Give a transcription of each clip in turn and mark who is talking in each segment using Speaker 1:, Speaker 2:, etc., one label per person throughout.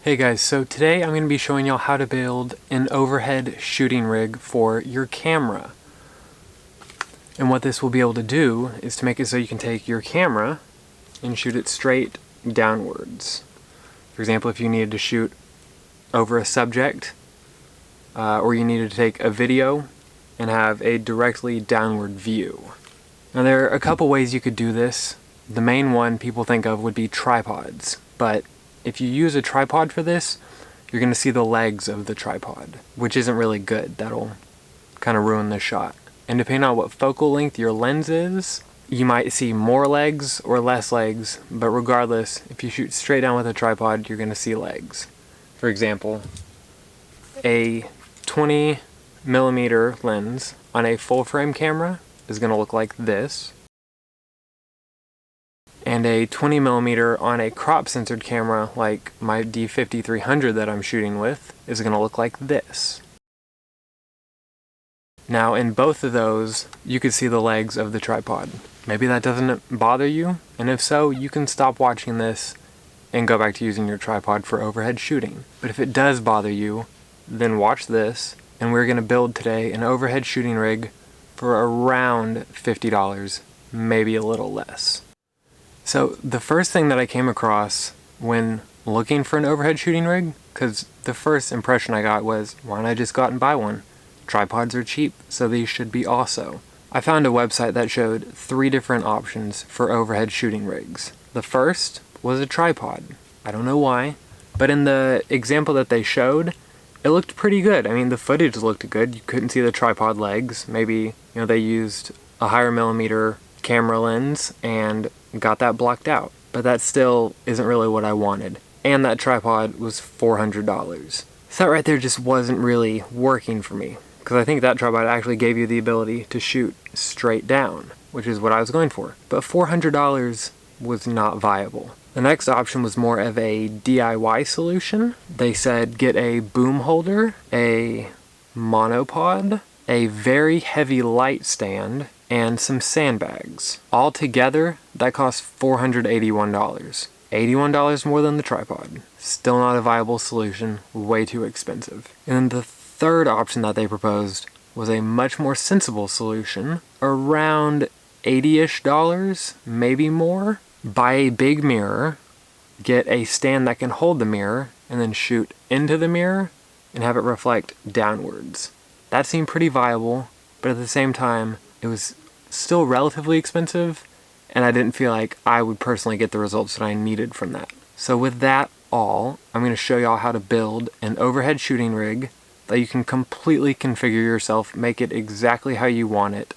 Speaker 1: Hey guys, so today I'm going to be showing y'all how to build an overhead shooting rig for your camera. And what this will be able to do is to make it so you can take your camera and shoot it straight downwards. For example, if you needed to shoot over a subject, or you needed to take a video and have a directly downward view. Now there are a couple ways you could do this. The main one people think of would be tripods, but if you use a tripod for this, you're going to see the legs of the tripod, which isn't really good. That'll kind of ruin the shot. And depending on what focal length your lens is, you might see more legs or less legs, but regardless, if you shoot straight down with a tripod, you're going to see legs. For example, a 20mm lens on a full frame camera is going to look like this. And a 20mm on a crop censored camera like my D50-300 that I'm shooting with is going to look like this. Now in both of those, you can see the legs of the tripod. Maybe that doesn't bother you, and if so, you can stop watching this and go back to using your tripod for overhead shooting. But if it does bother you, then watch this, and we're going to build today an overhead shooting rig for around $50, maybe a little less. So the first thing that I came across when looking for an overhead shooting rig, because the first impression I got was, why don't I just go out and buy one? Tripods are cheap, so these should be also. I found a website that showed 3 different options for overhead shooting rigs. The first was a tripod. I don't know why, but in the example that they showed, it looked pretty good. I mean, the footage looked good. You couldn't see the tripod legs. Maybe, they used a higher millimeter camera lens and got that blocked out. But that still isn't really what I wanted. And that tripod was $400. So that right there just wasn't really working for me, because I think that tripod actually gave you the ability to shoot straight down, which is what I was going for. But $400 was not viable. The next option was more of a DIY solution. They said get a boom holder, a monopod, a very heavy light stand, and some sandbags. All together, that cost $481. $81 more than the tripod. Still not a viable solution, way too expensive. And then the third option that they proposed was a much more sensible solution, around $80-ish, maybe more. Buy a big mirror, get a stand that can hold the mirror, and then shoot into the mirror and have it reflect downwards. That seemed pretty viable, but at the same time, it was still relatively expensive, and I didn't feel like I would personally get the results that I needed from that. So with that all, I'm going to show y'all how to build an overhead shooting rig that you can completely configure yourself, make it exactly how you want it,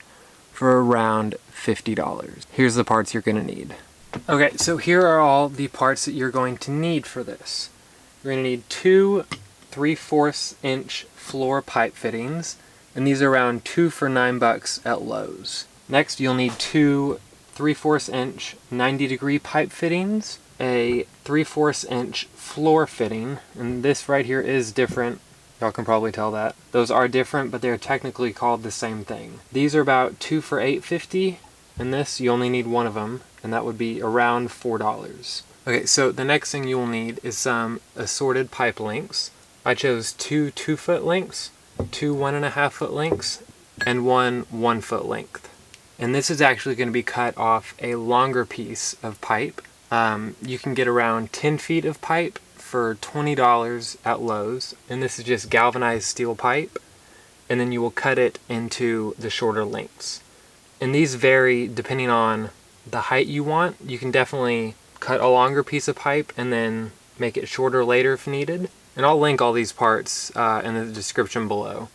Speaker 1: for around $50. Here's the parts you're going to need. Okay, so here are all the parts that you're going to need for this. You're going to need 2 3/4 inch floor pipe fittings, and these are around 2 for $9 at Lowe's. Next, you'll need 2 3/4 inch 90-degree pipe fittings, a 3/4 inch floor fitting, and this right here is different. Y'all can probably tell that. Those are different, but they're technically called the same thing. These are about 2 for $8.50, and this, you only need 1 of them, and that would be around $4. Okay, so the next thing you will need is some assorted pipe lengths. I chose 2 2-foot lengths, 2 1.5-foot lengths, and 1 1-foot length. And this is actually going to be cut off a longer piece of pipe. You can get around 10 feet of pipe for $20 at Lowe's, and this is just galvanized steel pipe, and then you will cut it into the shorter lengths. And these vary depending on the height you want. You can definitely cut a longer piece of pipe and then make it shorter later if needed. And I'll link all these parts in the description below.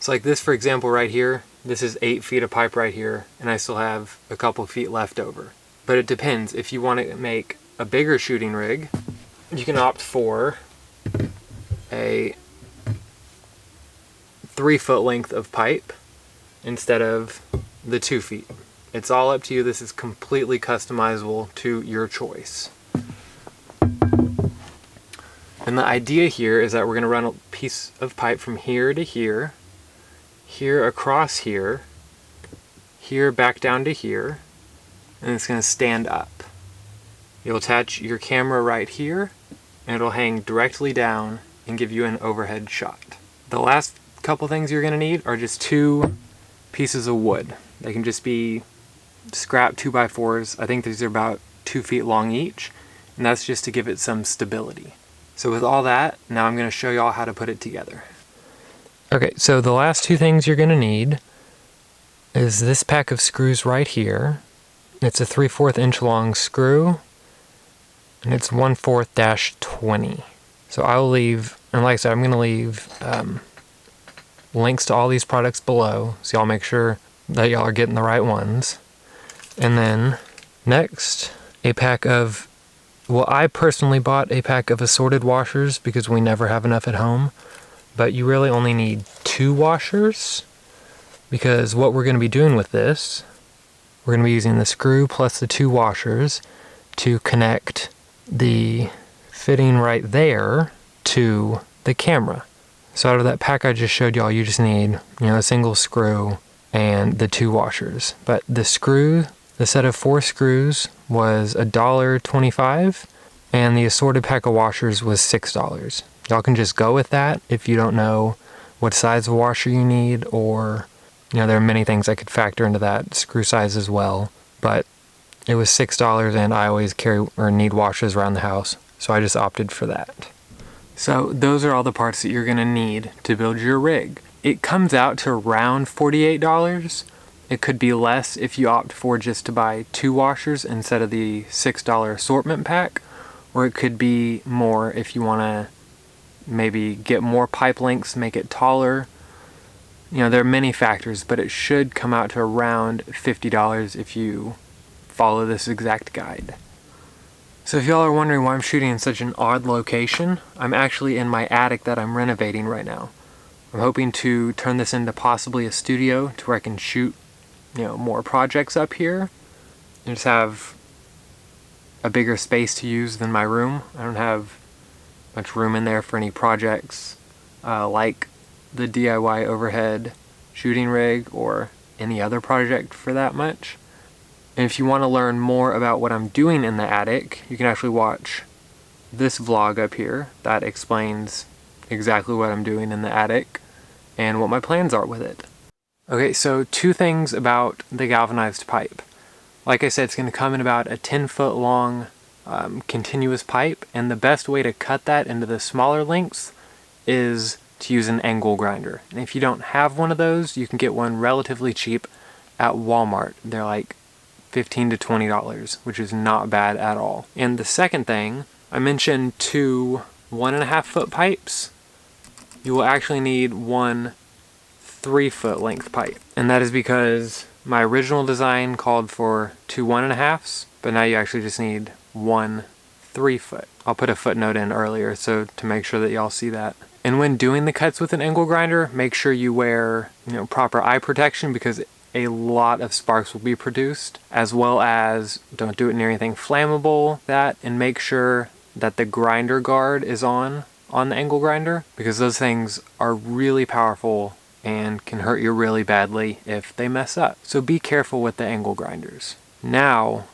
Speaker 1: So like this, for example, right here, this is 8 feet of pipe right here, and I still have a couple feet left over. But it depends. If you want to make a bigger shooting rig, you can opt for a 3-foot length of pipe instead of the 2 feet. It's all up to you. This is completely customizable to your choice. And the idea here is that we're going to run a piece of pipe from here to here, here across here, here back down to here, and it's going to stand up. You'll attach your camera right here, and it'll hang directly down and give you an overhead shot. The last couple things you're going to need are just 2 pieces of wood. They can just be scrap 2x4s. I think these are about 2 feet long each, and that's just to give it some stability. So with all that, now I'm going to show y'all how to put it together. Okay, so the last 2 things you're going to need is this pack of screws right here. It's a 3/4 inch long screw, and it's 1/4-20. So I'll leave, and like I said, I'm going to leave links to all these products below, so y'all make sure that y'all are getting the right ones. And then next, a pack of, well, I personally bought a pack of assorted washers because we never have enough at home, but you really only need 2 washers, because what we're going to be doing with this, we're going to be using the screw plus the 2 washers to connect the fitting right there to the camera. So out of that pack I just showed y'all, you just need, a single screw and the 2 washers. But the screw, the set of 4 screws was $1.25, and the assorted pack of washers was $6. Y'all can just go with that if you don't know what size of washer you need, or there are many things that could factor into that screw size as well. But it was $6, and I always carry or need washers around the house, so I just opted for that. So those are all the parts that you're going to need to build your rig. It comes out to around $48. It could be less if you opt for just to buy 2 washers instead of the $6 assortment pack, or it could be more if you want to maybe get more pipe lengths, make it taller. There are many factors, but it should come out to around $50 if you follow this exact guide. So if y'all are wondering why I'm shooting in such an odd location, I'm actually in my attic that I'm renovating right now. I'm hoping to turn this into possibly a studio to where I can shoot, more projects up here and just have a bigger space to use than my room. I don't have much room in there for any projects like the DIY overhead shooting rig or any other project for that much. And if you want to learn more about what I'm doing in the attic, you can actually watch this vlog up here that explains exactly what I'm doing in the attic and what my plans are with it. Okay, so 2 things about the galvanized pipe. Like I said, it's going to come in about a 10-foot long continuous pipe, and the best way to cut that into the smaller lengths is to use an angle grinder. And if you don't have one of those, you can get one relatively cheap at Walmart. They're like $15 to $20, which is not bad at all. And the second thing, I mentioned 2 1.5-foot pipes. You will actually need 1 3-foot length pipe. And that is because my original design called for 2 1.5s, but now you actually just need 1 3-foot. I'll put a footnote in earlier so to make sure that y'all see that. And when doing the cuts with an angle grinder, make sure you wear, proper eye protection, because a lot of sparks will be produced, as well as don't do it near anything flammable, and make sure that the grinder guard is on the angle grinder, because those things are really powerful and can hurt you really badly if they mess up. So be careful with the angle grinders. Now,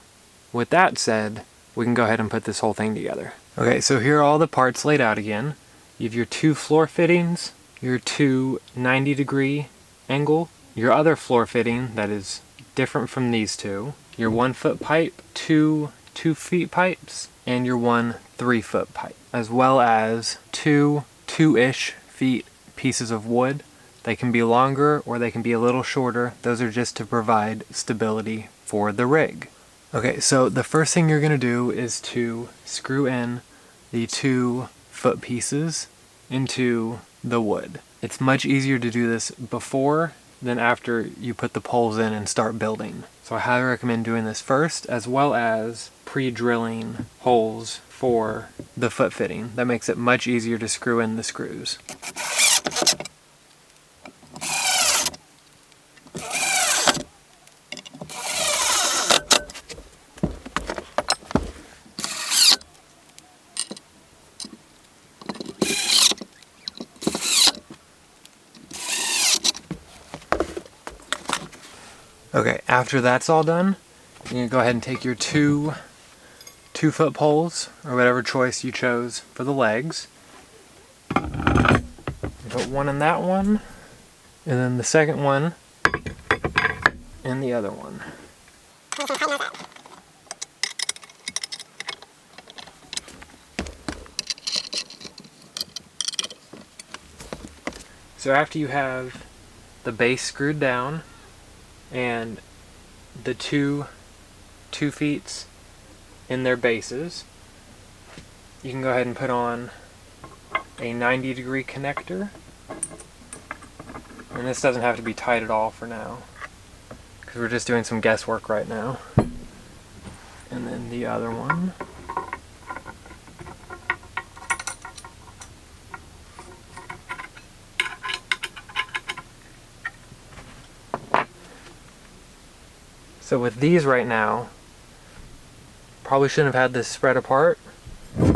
Speaker 1: with that said, we can go ahead and put this whole thing together. Okay, so here are all the parts laid out again. You have your 2 floor fittings, your 2 90-degree angle, your other floor fitting that is different from these 2, your 1-foot pipe, 2 2-foot pipes, and your 1 3-foot pipe, as well as 2 2-ish feet pieces of wood. They can be longer or they can be a little shorter. Those are just to provide stability for the rig. Okay, so the first thing you're going to do is to screw in the 2 foot pieces into the wood. It's much easier to do this before than after you put the poles in and start building. So I highly recommend doing this first, as well as pre-drilling holes for the foot fitting. That makes it much easier to screw in the screws. Okay, after that's all done, you're going to go ahead and take your 2 2-foot poles, or whatever choice you chose for the legs. Put one in that one, and then the second one in the other one. So after you have the base screwed down and the two feet in their bases, you can go ahead and put on a 90-degree connector. And this doesn't have to be tight at all for now, because we're just doing some guesswork right now. And then the other one. So with these right now, probably shouldn't have had this spread apart, but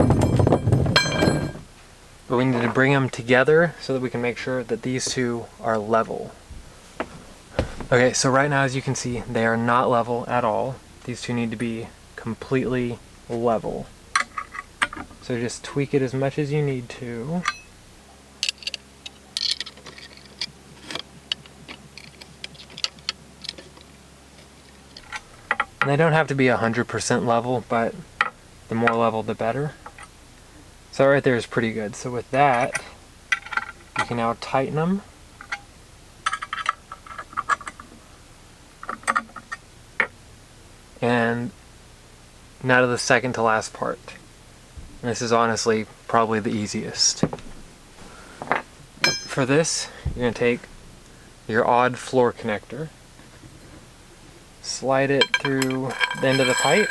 Speaker 1: we need to bring them together so that we can make sure that these two are level. Okay, so right now, as you can see, they are not level at all. These two need to be completely level. So just tweak it as much as you need to. And they don't have to be 100% level, but the more level the better. So right there is pretty good. So with that, you can now tighten them. And now to the second to last part. And this is honestly probably the easiest. For this, you're going to take your odd floor connector, slide it through the end of the pipe,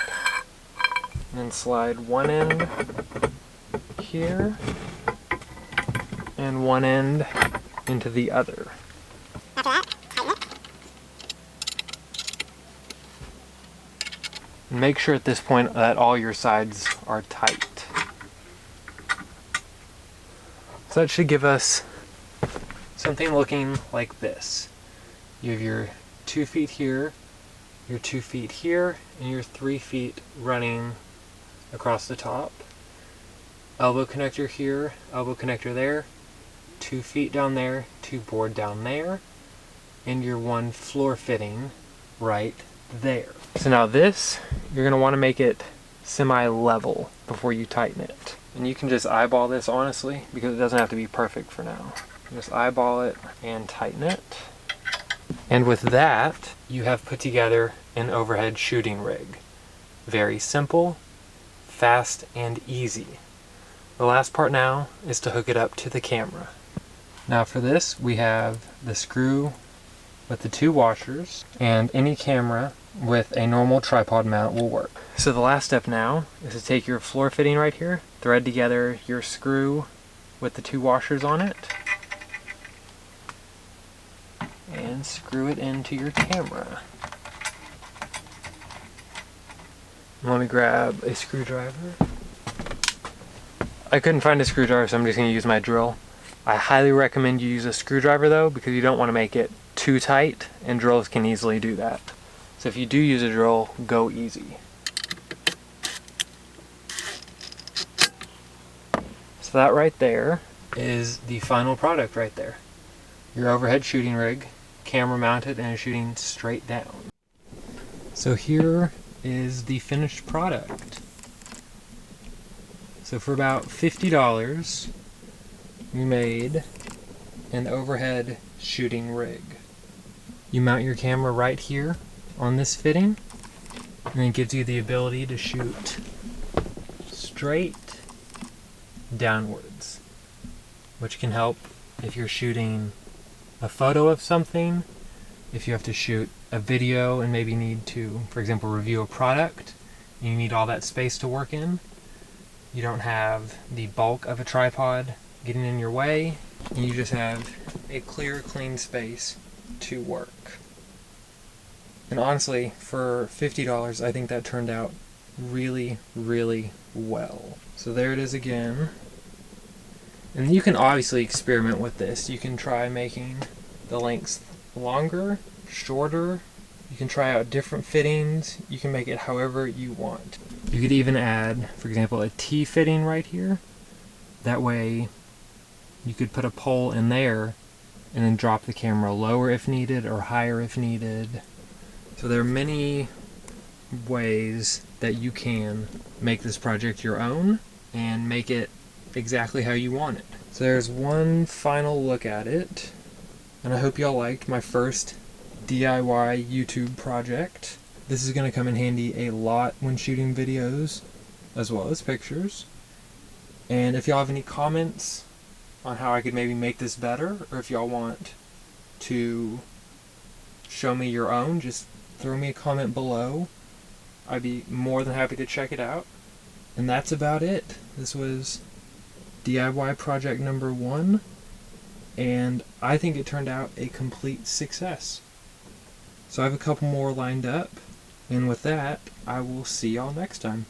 Speaker 1: and then slide one end here and one end into the other.
Speaker 2: After that, tighten it.
Speaker 1: Make sure at this point that all your sides are tight. So that should give us something looking like this. You have your 2 feet here, your 2 feet here, and your 3 feet running across the top. Elbow connector here, elbow connector there, 2 feet down there, 2 board down there, and your 1 floor fitting right there. So now this, you're going to want to make it semi-level before you tighten it. And you can just eyeball this honestly, because it doesn't have to be perfect for now. Just eyeball it and tighten it. And with that, you have put together an overhead shooting rig. Very simple, fast, and easy. The last part now is to hook it up to the camera. Now for this, we have the screw with the 2 washers, and any camera with a normal tripod mount will work. So the last step now is to take your floor fitting right here, thread together your screw with the 2 washers on it, and screw it into your camera. Let me grab a screwdriver. I couldn't find a screwdriver, so I'm just going to use my drill. I highly recommend you use a screwdriver though, because you don't want to make it too tight, and drills can easily do that. So if you do use a drill, go easy. So that right there is the final product right there. Your overhead shooting rig, camera mounted, and shooting straight down. So here is the finished product. So for about $50, we made an overhead shooting rig. You mount your camera right here on this fitting, and it gives you the ability to shoot straight downwards, which can help if you're shooting a photo of something, if you have to shoot a video and maybe need to, for example, review a product, and you need all that space to work in. You don't have the bulk of a tripod getting in your way, and you just have a clear, clean space to work. And honestly, for $50, I think that turned out really, really well. So there it is again. And you can obviously experiment with this. You can try making the lengths longer, shorter, You can try out different fittings. You can make it however you want. You could even add, for example, a T fitting right here. That way you could put a pole in there and then drop the camera lower if needed or higher if needed. So there are many ways that you can make this project your own and make it exactly how you want it. So there's one final look at it, and I hope y'all liked my first DIY YouTube project. This is going to come in handy a lot when shooting videos as well as pictures. And if y'all have any comments on how I could maybe make this better, or if y'all want to show me your own, just throw me a comment below. I'd be more than happy to check it out. And that's about it. This was DIY project number 1, and I think it turned out a complete success. So I have a couple more lined up, and with that, I will see y'all next time.